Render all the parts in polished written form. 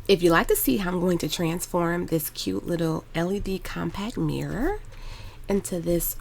If you'd like to see how I'm going to transform this cute little LED compact mirror into this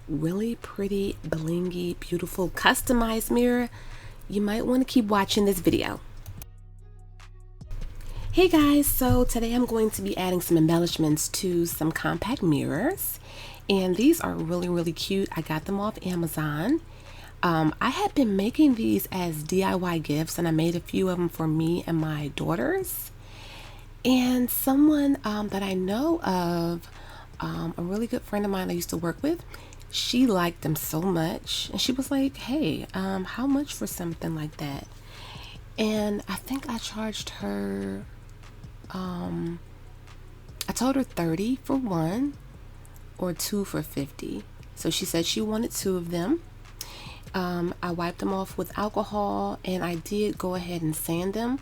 really pretty, blingy, beautiful, customized mirror, you might want to keep watching this video. Hey guys, so today I'm going to be adding some embellishments to some compact mirrors, and these are really cute. I got them off Amazon. I had been making these as DIY gifts, and I made a few of them for me and my daughters. And someone that I know of, a really good friend of mine I used to work with, she liked them so much, and she was like, hey, how much for something like that? And I think I charged her, I told her 30 for one or 2 for 50. So she said she wanted 2 of them. I wiped them off with alcohol, and I did go ahead and sand them,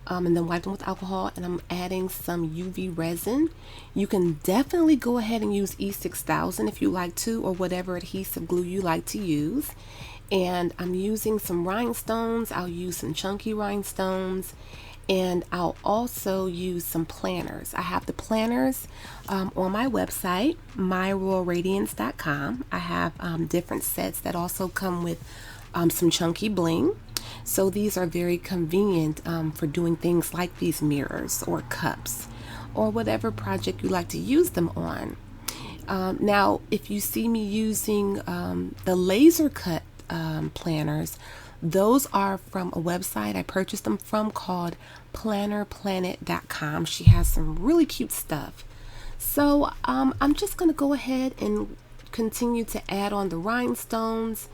and then wipe them with alcohol, and I'm adding some UV resin. You can definitely go ahead and use E6000 if you like to, or whatever adhesive glue you like to use. And I'm using some rhinestones. I'll use some chunky rhinestones, and I'll also use some planners. I have the planners on my website, myroyalradiance.com. I have different sets that also come with some chunky bling. So these are very convenient for doing things like these mirrors or cups or whatever project you like to use them on. Now, if you see me using the laser cut planners, those are from a website I purchased them from called planarplanet.com. She has some really cute stuff. So I'm just going to go ahead and continue to add on the rhinestones,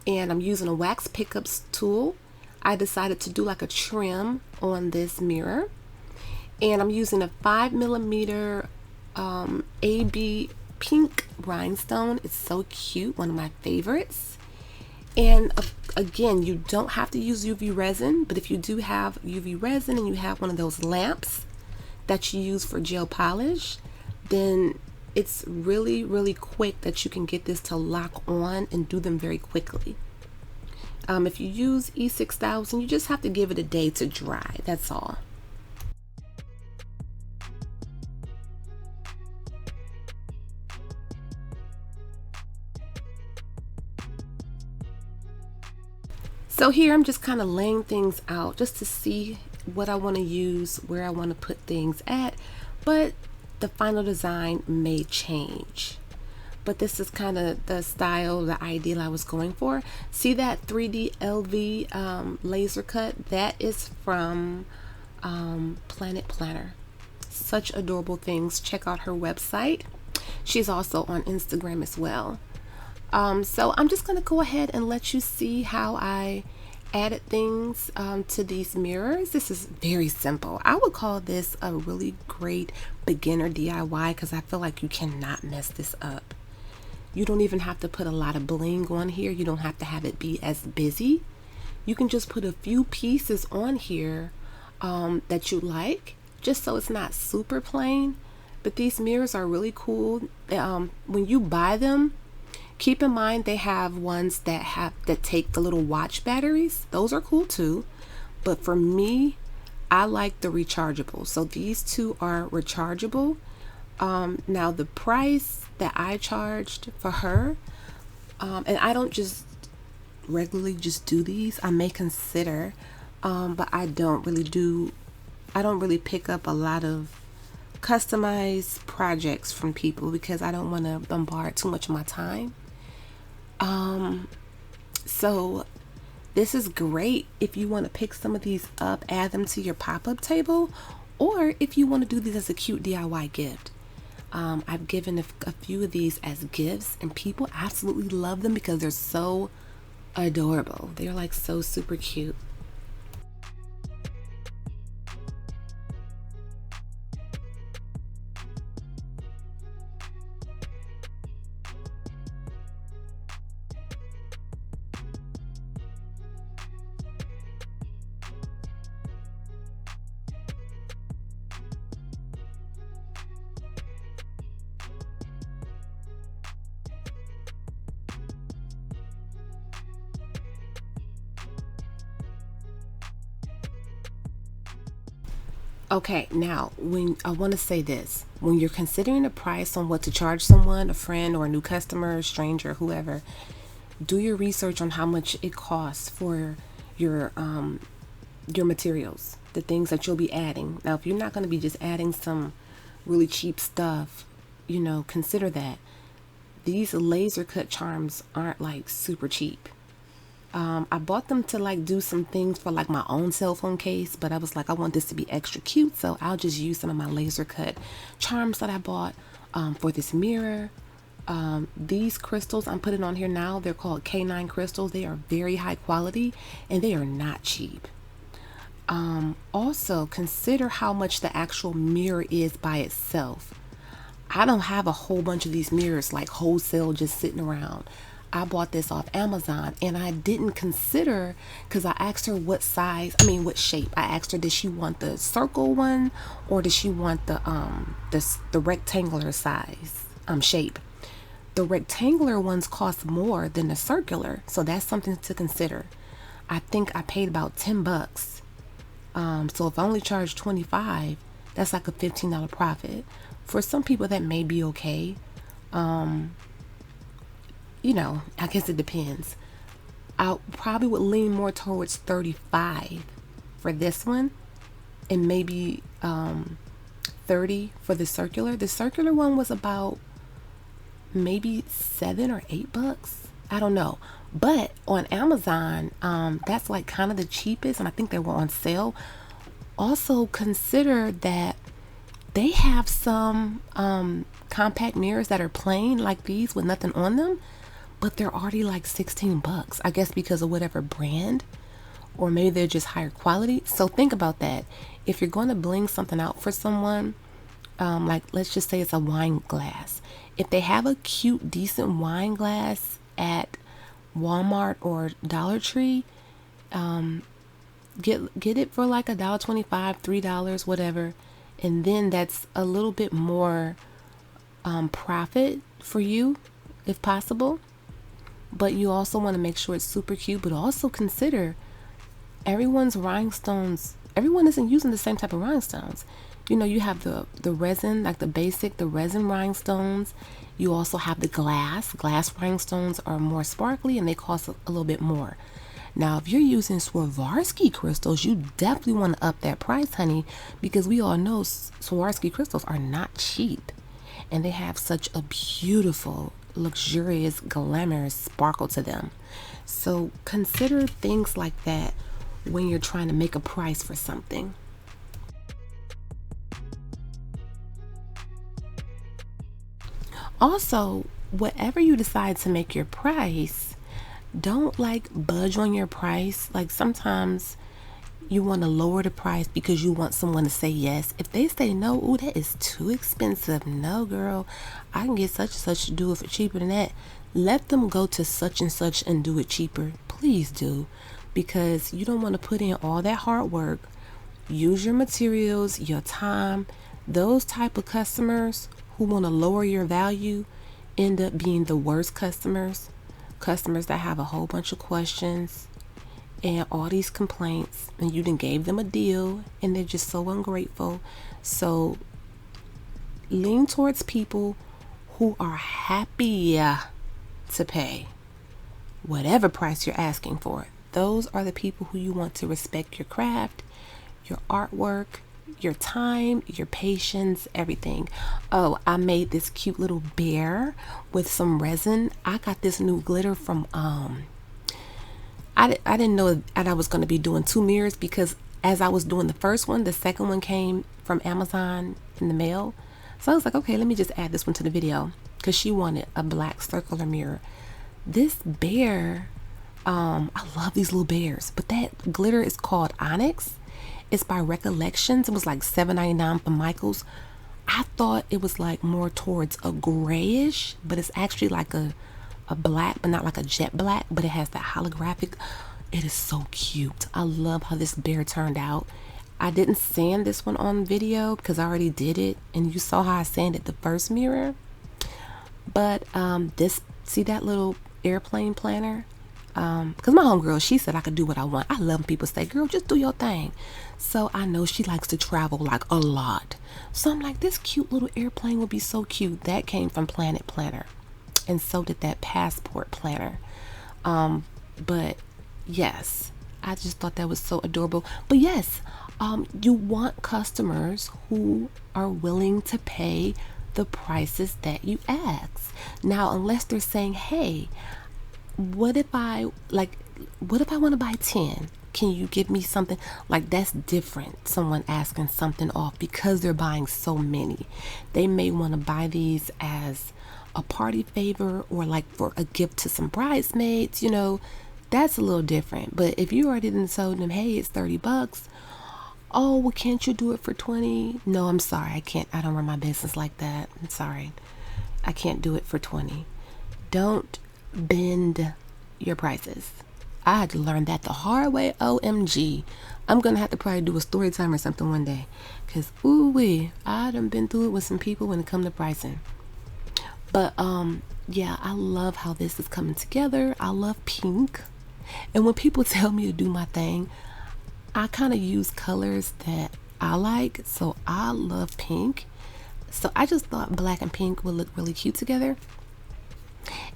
and I'm using a wax pickups tool. I decided to do like a trim on this mirror, and I'm using a 5mm AB pink rhinestone. It's so cute, one of my favorites. And again, you don't have to use UV resin, but if you do have UV resin and you have one of those lamps that you use for gel polish, then it's really quick that you can get this to lock on and do them very quickly. If you use E6000, you just have to give it a day to dry, that's all. So here I'm just kind of laying things out just to see what I want to use, where I want to put things at, but the final design may change. But this is kind of the style, the ideal I was going for. See that 3D LV laser cut? That is from Planet Planner. Such adorable things. Check out her website. She's also on Instagram as well. So I'm just going to go ahead and let you see how I added things to these mirrors. This is very simple. I would call this a really great beginner DIY because I feel like you cannot mess this up. You don't even have to put a lot of bling on here. You don't have to have it be as busy. You can just put a few pieces on here that you like, just so it's not super plain. But these mirrors are really cool. When you buy them, keep in mind they have ones that take the little watch batteries. Those are cool too. But for me, I like the rechargeable. So these two are rechargeable. Now the price that I charged for her, and I don't just regularly just do these. I may consider, but I don't really pick up a lot of customized projects from people because I don't want to bombard too much of my time. So this is great if you want to pick some of these up, add them to your pop-up table, or if you want to do these as a cute DIY gift. I've given a few of these as gifts, and people absolutely love them because they're so adorable. They're like so super cute. Okay, now when I want to say this, when you're considering a price on what to charge someone, a friend or a new customer, a stranger, whoever, do your research on how much it costs for your your materials, the things that you'll be adding. Now, if you're not going to be just adding some really cheap stuff, you know, consider that. These laser cut charms aren't like super cheap. I bought them to like do some things for like my own cell phone case, but I was like, I want this to be extra cute, so I'll just use some of my laser cut charms that I bought for this mirror. These crystals I'm putting on here now, they're called K9 crystals. They are very high quality and they are not cheap. Also consider how much the actual mirror is by itself. I don't have a whole bunch of these mirrors like wholesale just sitting around. I bought this off Amazon and I didn't consider, because I asked her what size, what shape. I asked her, did she want the circle one or did she want the rectangular size shape. The rectangular ones cost more than the circular, so that's something to consider. I think I paid about 10 bucks. So if I only charge 25, that's like a $15 profit. For some people that may be okay. You know, I guess it depends. I probably would lean more towards 35 for this one and maybe 30 for the circular. The circular one was about maybe 7 or 8 bucks. I don't know. But on Amazon, that's like kind of the cheapest, and I think they were on sale. Also consider that they have some compact mirrors that are plain like these with nothing on them, but they're already like 16 bucks. I guess because of whatever brand, or maybe they're just higher quality. So think about that. If you're going to bling something out for someone, like let's just say it's a wine glass. If they have a cute, decent wine glass at Walmart or Dollar Tree, get it for like $1.25, $3, whatever, and then that's a little bit more profit for you if possible. But you also want to make sure it's super cute, but also consider everyone's rhinestones. Everyone isn't using the same type of rhinestones. You know, you have the resin, like the resin rhinestones. You also have the glass rhinestones are more sparkly and they cost a little bit more. Now, if you're using Swarovski crystals, you definitely want to up that price, honey, because we all know Swarovski crystals are not cheap, and they have such a beautiful, luxurious, glamorous sparkle to them. So consider things like that when you're trying to make a price for something. Also, whatever you decide to make your price, don't like budge on your price. Like sometimes you want to lower the price because you want someone to say yes. If they say no, oh, that is too expensive. No, girl, I can get such and such to do it for cheaper than that. Let them go to such and such and do it cheaper. Please do, because you don't want to put in all that hard work, use your materials, your time. Those type of customers who want to lower your value end up being the worst customers that have a whole bunch of questions and all these complaints, and you done gave them a deal and they're just so ungrateful. So lean towards people who are happy to pay whatever price you're asking for. Those are the people who you want to respect your craft, your artwork, your time, your patience, everything. Oh, I made this cute little bear with some resin. I got this new glitter from I didn't know that I was going to be doing 2 mirrors, because as I was doing the first one, the second one came from Amazon in the mail. So I was like, okay, let me just add this one to the video, because she wanted a black circular mirror. This bear, I love these little bears, but that glitter is called Onyx. It's by Recollections. It was like $7.99 from Michael's. I thought it was like more towards a grayish, but it's actually like a black, but not like a jet black, but it has that holographic. It is so cute. I love how this bear turned out. I didn't sand this one on video because I already did it, and you saw how I sanded the first mirror. But see that little airplane planner? because my homegirl, she said I could do what I want. I love when people say, girl, just do your thing. So I know she likes to travel like a lot. So I'm like, this cute little airplane would be so cute. That came from Planet Planner, and so did that passport planner. But yes, I just thought that was so adorable. But yes, you want customers who are willing to pay the prices that you ask. Now, unless they're saying, hey, what if I want to buy 10? Can you give me something? Like, that's different. Someone asking something off because they're buying so many. They may want to buy these as a party favor or like for a gift to some bridesmaids, you know. That's a little different. But if you already done told them, hey, it's $30. Oh, well, can't you do it for 20? No, I'm sorry. I can't. I don't run my business like that. I'm sorry. I can't do it for 20. Don't bend your prices. I had to learn that the hard way. OMG. I'm going to have to probably do a story time or something one day. Because, ooh-wee, I done been through it with some people when it comes to pricing. But, yeah, I love how this is coming together. I love pink. And when people tell me to do my thing, I kind of use colors that I like. So I love pink. So I just thought black and pink would look really cute together.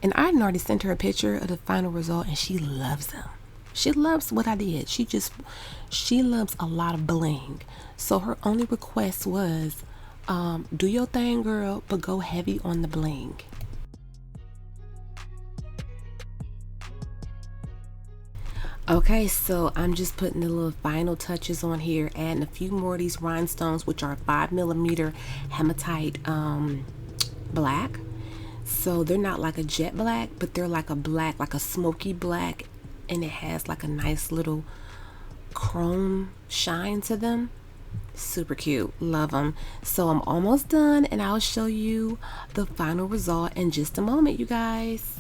And I had already sent her a picture of the final result, and she loves them. She loves what I did. She loves a lot of bling. So her only request was, do your thing, girl, but go heavy on the bling. Okay, so I'm just putting the little final touches on here, adding a few more of these rhinestones, which are 5mm hematite black. So they're not like a jet black, but they're like a black, like a smoky black, and it has like a nice little chrome shine to them. Super cute. Love them. So I'm almost done, and I'll show you the final result in just a moment, you guys.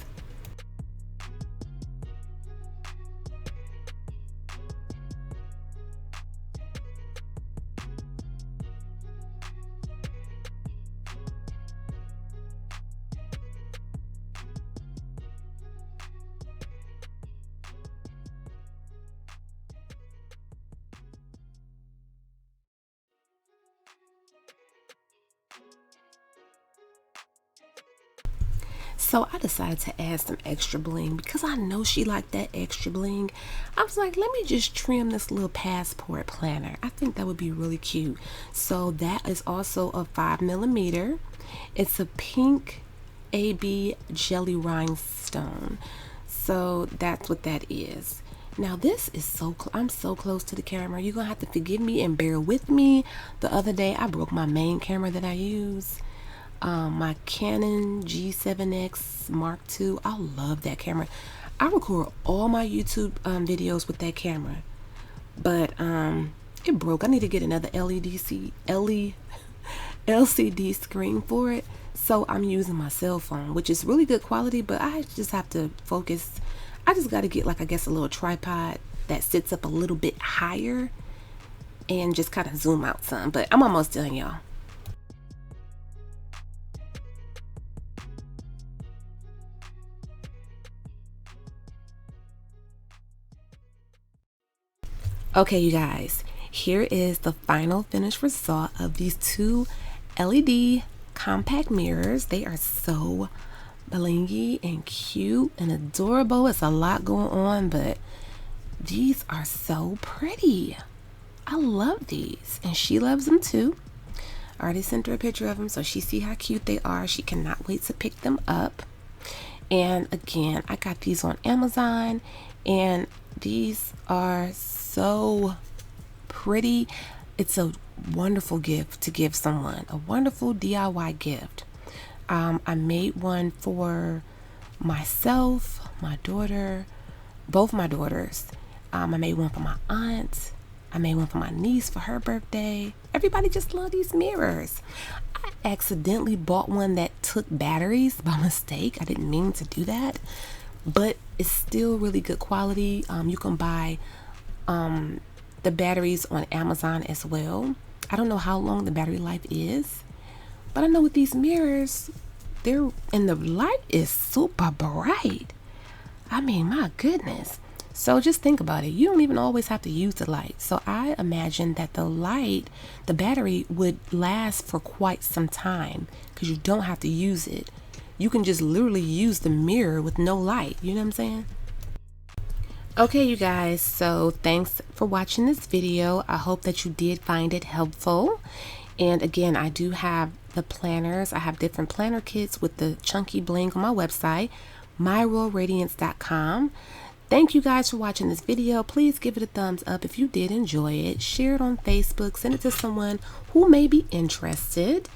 So I decided to add some extra bling because I know she liked that extra bling. I was like, let me just trim this little passport planner. I think that would be really cute. So that is also a 5mm. It's a pink AB jelly rhinestone. So that's what that is. Now this is I'm so close to the camera. You're gonna have to forgive me and bear with me. The other day I broke my main camera that I use. My Canon G7X Mark II. I love that camera. I record all my YouTube videos with that camera, but it broke. I need to get another LCD screen for it, so I'm using my cell phone, which is really good quality, but I just have to focus. I just got to get, like, I guess a little tripod that sits up a little bit higher and just kind of zoom out some. But I'm almost done, y'all. Okay, you guys, here is the final finished result of these two LED compact mirrors. They are so blingy and cute and adorable. It's a lot going on, but these are so pretty. I love these, and she loves them too. I already sent her a picture of them, so she see how cute they are. She cannot wait to pick them up. And again, I got these on Amazon, and these are so pretty. It's a wonderful gift to give someone, a wonderful DIY gift. I made one for myself, my daughter, both my daughters. I made one for my aunt. I made one for my niece for her birthday. Everybody just love these mirrors. I accidentally bought one that took batteries by mistake. I didn't mean to do that, but it's still really good quality. You can buy the batteries on Amazon as well. I don't know how long the battery life is, but I know with these mirrors, and the light is super bright. I mean, my goodness. So just think about it. You don't even always have to use the light. So I imagine that the battery would last for quite some time because you don't have to use it. You can just literally use the mirror with no light. You know what I'm saying? Okay, you guys, so thanks for watching this video. I hope that you did find it helpful. And again, I do have the planners. I have different planner kits with the chunky bling on my website, myroyalradiance.com. Thank you guys for watching this video. Please give it a thumbs up if you did enjoy it. Share it on Facebook. Send it to someone who may be interested.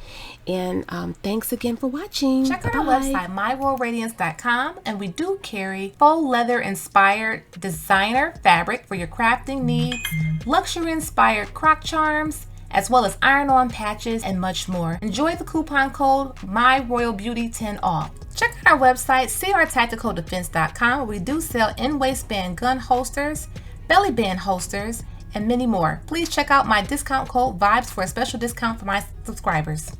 And thanks again for watching. Check out our website, myroyalradiance.com, and we do carry faux leather inspired designer fabric for your crafting needs, luxury inspired croc charms, as well as iron-on patches and much more. Enjoy the coupon code MyRoyalBeauty10OFF. Check out our website, crtacticaldefense.com, where we do sell in-waistband gun holsters, belly band holsters, and many more. Please check out my discount code VIBES for a special discount for my subscribers.